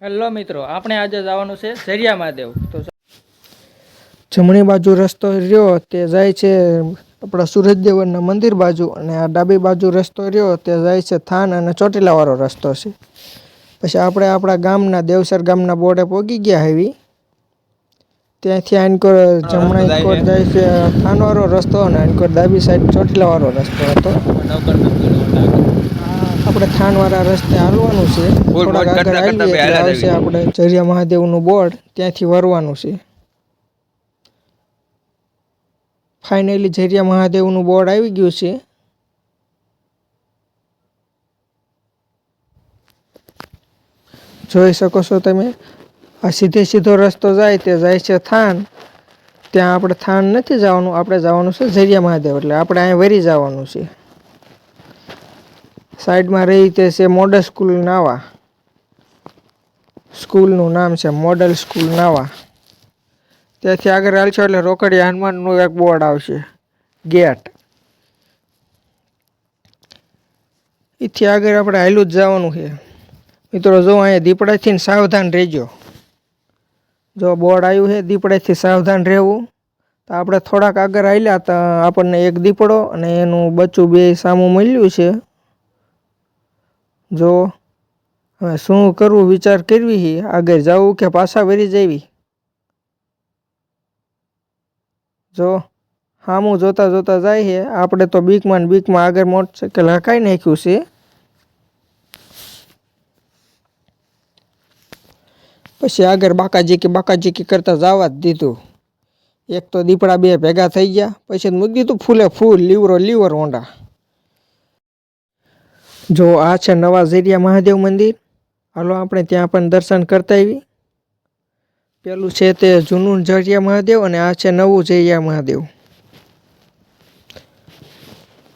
Hello મિત્રો, આપણે આજે જવાનું છે ઝરિયા મહાદેવ. તો જમણી બાજુ રસ્તો રહ્યો તે જાય છે આપણા સૂરજદેવના મંદિર બાજુ, અને આ ડાબી બાજુ રસ્તો રહ્યો તે જાય છે થાન અને ચોટીલાવાળો રસ્તો છે. પછી આપણે આપણા ગામના દેવસર ગામના બોર્ડે પહોંચી ગયા હેવી. ત્યાંથી આનકોર જમણા આનકોર જાય છે થાનવાળો રસ્તો, અને આનકોર ડાબી સાઈડ ચોટીલાવાળો રસ્તો હતો. આપણે થાનવાળા રસ્તે હાલવાનું છે. થોડાક આગળ આવીએ એટલે આવશે આપણે ઝરિયા મહાદેવનું બોર્ડ, ત્યાંથી વરવાનું છે. ફાઇનલી ઝરિયા મહાદેવનું બોર્ડ આવી ગયું છે. જોઈ શકો છો તમે. આ સીધો રસ્તો જાય તે જાય છે થાન. ત્યાં આપણે થાન નથી જવાનું, આપણે જવાનું છે ઝરિયા મહાદેવ, એટલે આપણે અહીંયા વરી જવાનું છે. સાઈડમાં રહી તે છે મોડલ સ્કૂલ નાવા. સ્કૂલનું નામ છે મોડલ સ્કૂલ નાવા. ત્યાંથી આગળ હાલશો એટલે રોકડિયા હનુમાનનું એક બોર્ડ આવશે, ગેટ. એથી આગળ આપણે હાલ્યું જ જવાનું છે. મિત્રો જો અહીંયા દીપડાથી સાવધાન રહેજો. જો બોર્ડ આવ્યું છે દીપડાથી સાવધાન રહેવું. તો આપણે થોડાક આગળ હાલ્યા તો આપણને એક દીપડો અને એનું બચ્ચું બે સામું મળ્યું છે. જો હવે શું કરવું વિચાર કરવી, આગળ જવું કે પાછા વરી જવી. જો સામું જોતા જોતા જાય છે. આપણે તો બીકમાં આગળ મોટરસાઇકલ હકાઈ નાખ્યું છે. પછી આગળ બાકાજીકી કરતા જવા જ દીધું. એક તો દીપડા બે ભેગા થઈ ગયા. પછી મૂકી દીધું ફૂલે ફૂલ, લીવર હોંડા. જો આ છે નવા ઝરિયા મહાદેવ મંદિર. હાલો આપણે ત્યાં પણ દર્શન કરતા આવી. પેલું છે તે જૂનું ઝરિયા મહાદેવ, અને આ છે નવું ઝરિયા મહાદેવ.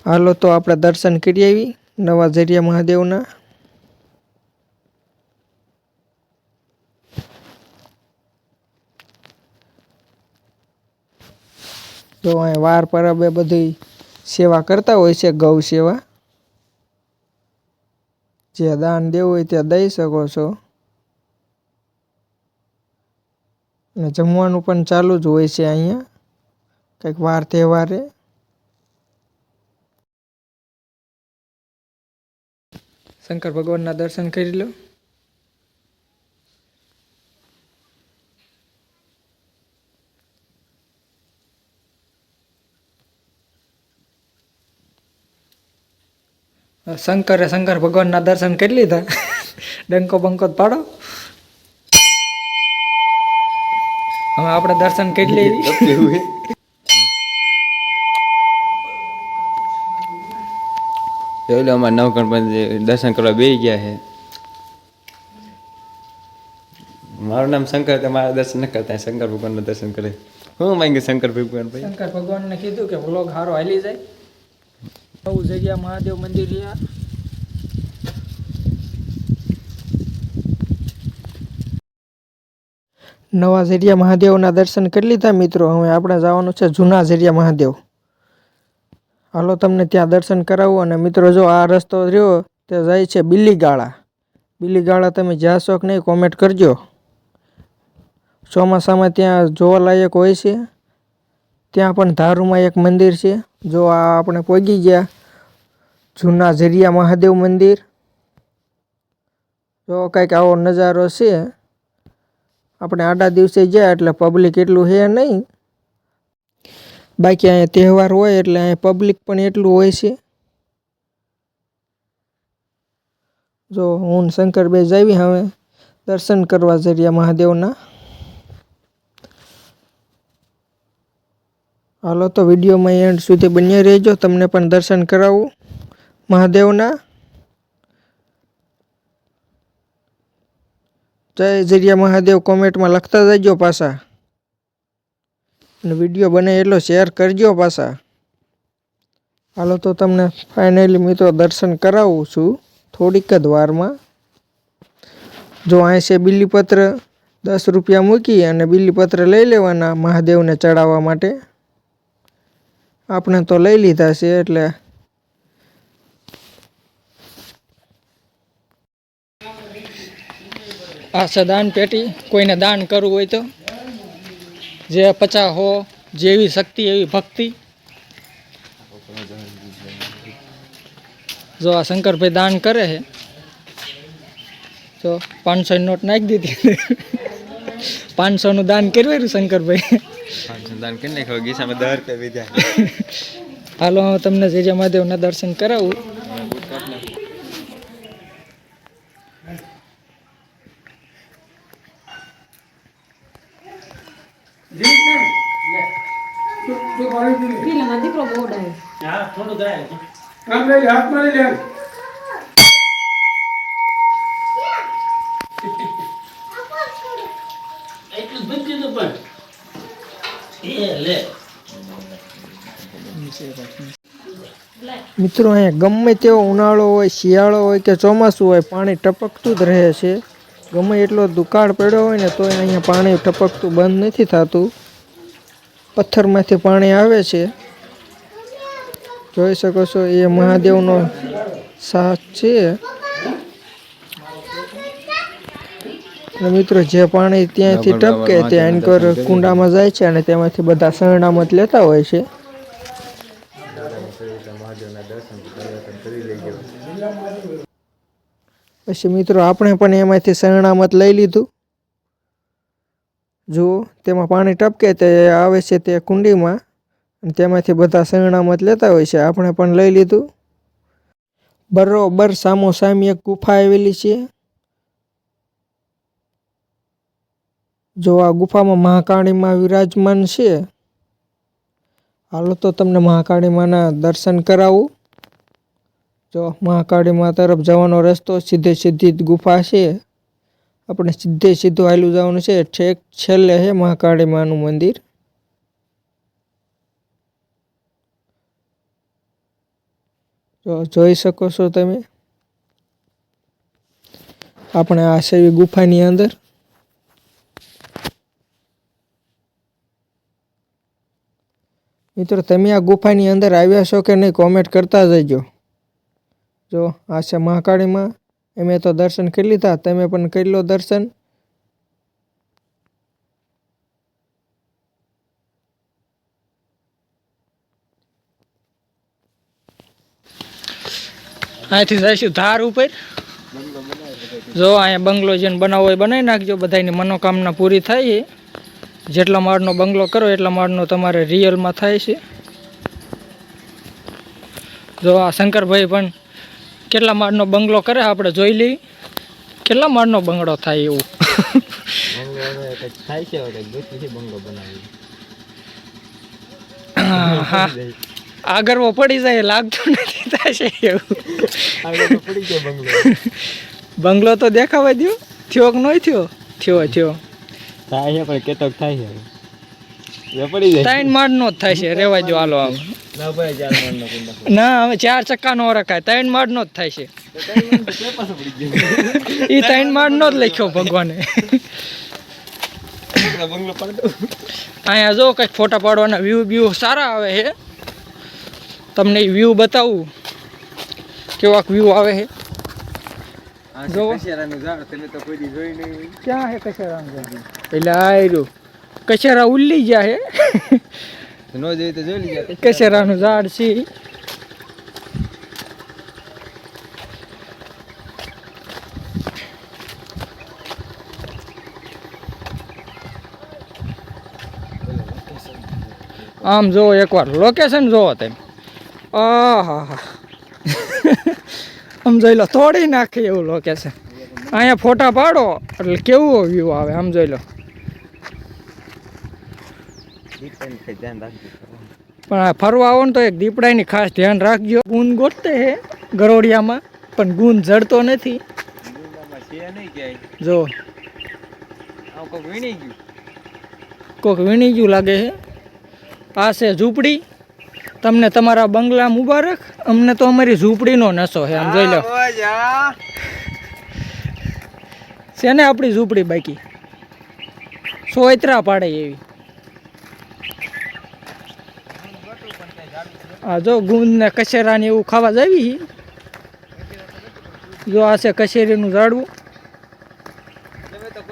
હાલો તો આપણે દર્શન કરી આવી નવા ઝરિયા મહાદેવના. જો અહીંયા વાર પરબે બધી સેવા કરતા હોય છે, ગૌ સેવા. જે દાન દેવું હોય ત્યાં દઈ શકો છો. અને જમવાનું પણ ચાલુ જ હોય છે અહીંયા કંઈક વાર તહેવારે. શંકર ભગવાનના દર્શન કરી લો. શંકર ભગવાનના દર્શન કરી લીધા. ડંકો બંકો પાડો. હવે આપણે દર્શન કરી લેવી. અમારા નવગણપતિ દર્શન કરવા બેસી ગયા છે. મારું નામ શંકર, તમારા દર્શન ન કરતા, શંકર ભગવાનના દર્શન કરે. હું માંગે શંકર ભગવાન ભાઈ. શંકર ભગવાનને કીધું કે વ્લોગ સારો હાલી જાય. નવું જગ્યા મહાદેવ મંદિર રહ્યા. નવા ઝરિયા મહાદેવના દર્શન કરી લીધા મિત્રો. હવે આપણે જવાનું છે જૂના ઝરિયા મહાદેવ. હાલો તમને ત્યાં દર્શન કરાવું. અને મિત્રો જો આ રસ્તો રહ્યો તે જાય છે બિલીગાળા. તમે જાશો કે નહીં કોમેન્ટ કરજો. ચોમાસામાં ત્યાં જોવાલાયક હોય છે. ત્યાં પણ ધારુમાં એક મંદિર છે. જો આ આપણે પહોંચી ગયા જૂના ઝરિયા મહાદેવ મંદિર. જો કંઈક આવો નજારો છે. આપણે આડા દિવસે ગયા એટલે પબ્લિક એટલું છે નહીં. બાકી અહીંયા તહેવાર હોય એટલે અહીંયા પબ્લિક પણ એટલું હોય છે. જો હું શંકર બે જાવી હવે દર્શન કરવા ઝરિયા મહાદેવના. હાલો તો વિડીયોમાં એન્ડ સુધી બન્યા રહેજો. તમને પણ દર્શન કરાવું મહાદેવના. જય ઝરિયા મહાદેવ કોમેન્ટમાં લખતા જજો પાછા. અને વિડીયો બને એટલો શેર કરજો પાછા. હાલો તો તમને ફાઇનલી મિત્રો દર્શન કરાવું છું થોડીક જ વારમાં. જો અહીં છે બીલીપત્ર, 10 રૂપિયા મૂકી અને બીલીપત્ર લઈ લેવાના મહાદેવને ચડાવવા માટે. આપણે તો લઈ લીધા છે એટલે આ છે દાન પેટી, કોઈને દાન કરવું હોય તો જે 50 હો જેવી શક્તિ એવી ભક્તિ. જો આ શંકરભાઈ દાન કરે છે, તો 500 ની નોટ નાખી દીધી. 500 નું દાન કર્યું શંકરભાઈ. 500 દાન કરી નાખ્યો, ગીસામાં 10 રૂપિયા બીજા. હાલો હું તમને જય મહાદેવના દર્શન કરાવું. મિત્રો અહીંયા ગમે તેવો ઉનાળો હોય, શિયાળો હોય કે ચોમાસું હોય, પાણી ટપકતું જ રહે છે. ગમે એટલો દુકાળ પડ્યો હોય ને તો અહીંયા પાણી ટપકતું બંધ નથી થતું. પથ્થરમાંથી પાણી આવે છે, જોઈ શકો છો. એ મહાદેવનો સાથ છે. અને મિત્રો જે પાણી ત્યાંથી ટપકે તે આનકોર કુંડામાં જાય છે અને તેમાંથી બધા શરણામત લેતા હોય છે. પછી મિત્રો આપણે પણ એમાંથી શરણામત લઈ લીધું. જુઓ, તેમાં પાણી ટપકે તે આવે છે તે કુંડીમાં અને તેમાંથી બધા શરણામત લેતા હોય છે. આપણે પણ લઈ લીધું. બરોબર સામો સામી એક ગુફા આવેલી છે. જો આ ગુફામાં મહાકાળીમાં વિરાજમાન છે. હાલો તો તમને મહાકાળીમાના દર્શન કરાવું. જો મહાકાળીમા તરફ જવાનો રસ્તો સીધે સીધી જ ગુફા છે. આપણે સીધે સીધું હાલ્યું જવાનું છે. ઠેક છેલ્લે છે મહાકાળીમાનું મંદિર. જો જોઈ શકો છો તમે. આપણે આ સેવી ગુફાની અંદર. મિત્રો તમે આ ગુફાની અંદર આવ્યા છો કે નહીં કોમેન્ટ કરતા જજો. જો આ છે મહાકાળીમાં. અમે તો દર્શન કરી લીધા, તમે પણ કરી લો દર્શન. અહીંથી જઈશું ધાર ઉપર. જો અહીંયા બંગલો જેને બનાવવો હોય બનાવી નાખજો. બધાની મનોકામના પૂરી થાય છે. જેટલા માળનો બંગલો કરો એટલા માળનો તમારે રિયલમાં થાય છે. જો આ શંકરભાઈ પણ કેટલા માળનો બંગલો કરે આપણે જોઈ લઈએ. કેટલા માળનો બંગલો થાય એવું થાય છે બંગલો બનાવી. હા, આગળ પડી જાય લાગતું નથી થશે એવું. પડી ગયો બંગલો. બંગલો તો દેખાવા દો. થયો કે નહીં થયો? થયો. થાય છે પણ કેતોક થાય છે. પડી જાય. 3 માળનો જ થાય છે. રેવા દો હાલો. આમ ના હવે 4 ચક્કાનો રખાય. 3 માળનો જ થાય છે. એ 3 માળનો જ લખ્યો ભગવાને. અહીંયા જો કંઈક ફોટા પાડવાના વ્યૂ સારા આવે છે. તમને વ્યૂ બતાવું કેવાક વ્યૂ આવે છે. જો કશેરાનું ઝાડ તમે તો કોઈ દી જોઈ નહીં. ક્યાં છે કચેરાનું ઝાડ? એટલે આયરું કચેરા ઉલ્લી ગયા છે. નો જોઈ તો જોઈ લીધા. કચેરાનું ઝાડ છે. આમ જોવો એકવાર લોકેશન જોવો તમે. આહા આમ જોઈ લો, તોડી નાખે એવું લોકેશન. અહીંયા ફોટા પાડો એટલે કેવો વ્યૂ આવે. આમ જોઈ લો. પણ આ ફરવા આવો ને તો એક દીપડાની ખાસ ધ્યાન રાખજો. ગુંદ ગોતતે હે ગરોડિયામાં, પણ ગુંદ જડતો નથી. જો કોક વીણી ગયું લાગે છે. આ છે ઝૂંપડી. તમને તમારા બંગલા મુબારક. અમને તો અમારી ઝૂંપડીનો નશો છે. આમ જોઈ લો છે ને આપણી ઝૂંપડી બાકી સોયત્રા પાડે એવી. આ જો ગુંદ ને કચેરા ને એવું ખાવા જાવી. જો આ છે કચેરીનું ઝાડવું.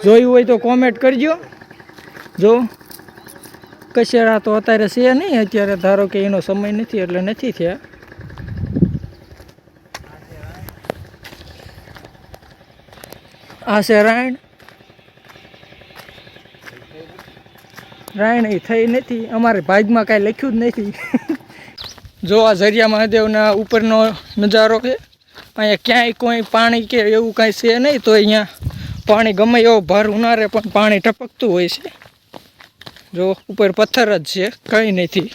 જોયું હોય તો કોમેન્ટ કરજો. જો કચેરા તો અત્યારે છે નહીં, અત્યારે ધારો કે એનો સમય નથી એટલે નથી થયા. આ છે રાયણ. રાયણ એ થઈ નથી, અમારે ભાગમાં કાંઈ લખ્યું જ નથી. જો આ ઝરિયા મહાદેવના ઉપરનો નજારો છે. અહીંયા ક્યાંય કોઈ પાણી કે એવું કાંઈ છે નહીં, તો અહીંયા પાણી ગમે એવો ભર ઉનાળે પણ પાણી ટપકતું હોય છે. જો ઉપર પથ્થર જ છે, કંઈ નથી,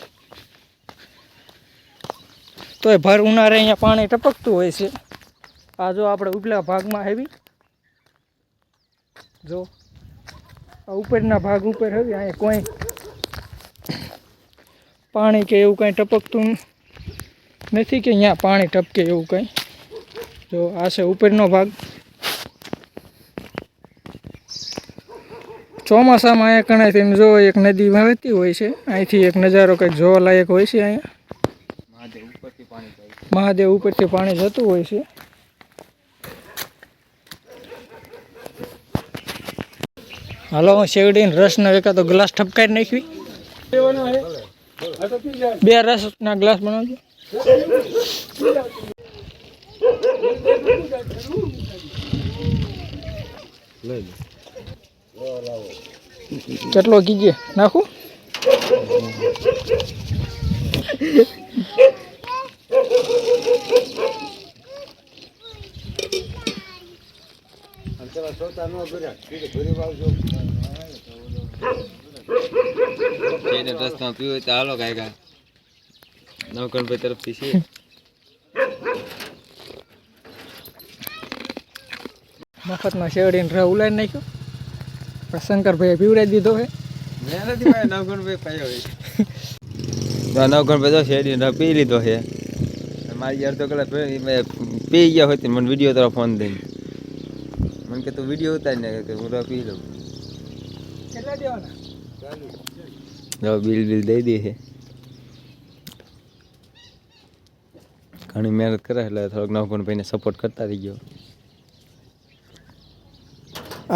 તોય ભર ઉનાળે અહીંયા પાણી ટપકતું હોય છે. આ જો આપણે ઉપલા ભાગમાં આવી, જો આ ઉપરના ભાગ ઉપર આવી, અહીંયા કોઈ પાણી કે એવું કાંઈ ટપકતું નથી કે અહીંયા પાણી ટપકે એવું કંઈ. જો આ છે ઉપરનો ભાગ. ચોમાસામાં અહીંયા કણાથી જો એક નદી વહેતી હોય છે, અહીંથી એક નજારો કંઈક જોવાલાયક હોય છે. અહીંયા મહાદેવ ઉપરથી પાણી જતું હોય છે. હાલો શેરડીને રસનો એકાદો ગ્લાસ ઠપકારી નાખવી. 2 રસના ગ્લાસ બનાવજો. કેટલો કીજે નાખું? રસ્તામાં પીવું તો હાલો કાંઈ નવકણભાઈ તરફથી છે. મફતમાં શેરડીને રસ ઉલાડી નાખ્યો. શંકરભાઈએ પીવડાવી દીધો છે. મેં નથી ભાઈ નવકણભાઈ પાયો હોય. નવકણભાઈ તો શેરડી રસ પી લીધો છે. મારી અડધો કલાક પી ગયા હોય મને વિડીયો તરફ ફોન દઈને મને કે તું વિડીયો ઉતારી ને કે હું રસ પી લઉં. કેટલા દેવાના? બિલ દઈ દે છે. ઘણી મહેનત કરે એટલે થોડોક નવકણભાઈને સપોર્ટ કરતા રહી ગયો.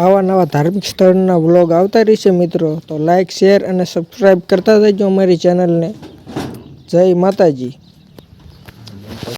આવા નવા ધાર્મિક સ્થળના વ્લોગ આવતા રહેશે મિત્રો, તો લાઈક શેર અને સબસ્ક્રાઈબ કરતા જજો અમારી ચેનલને. જય માતાજી.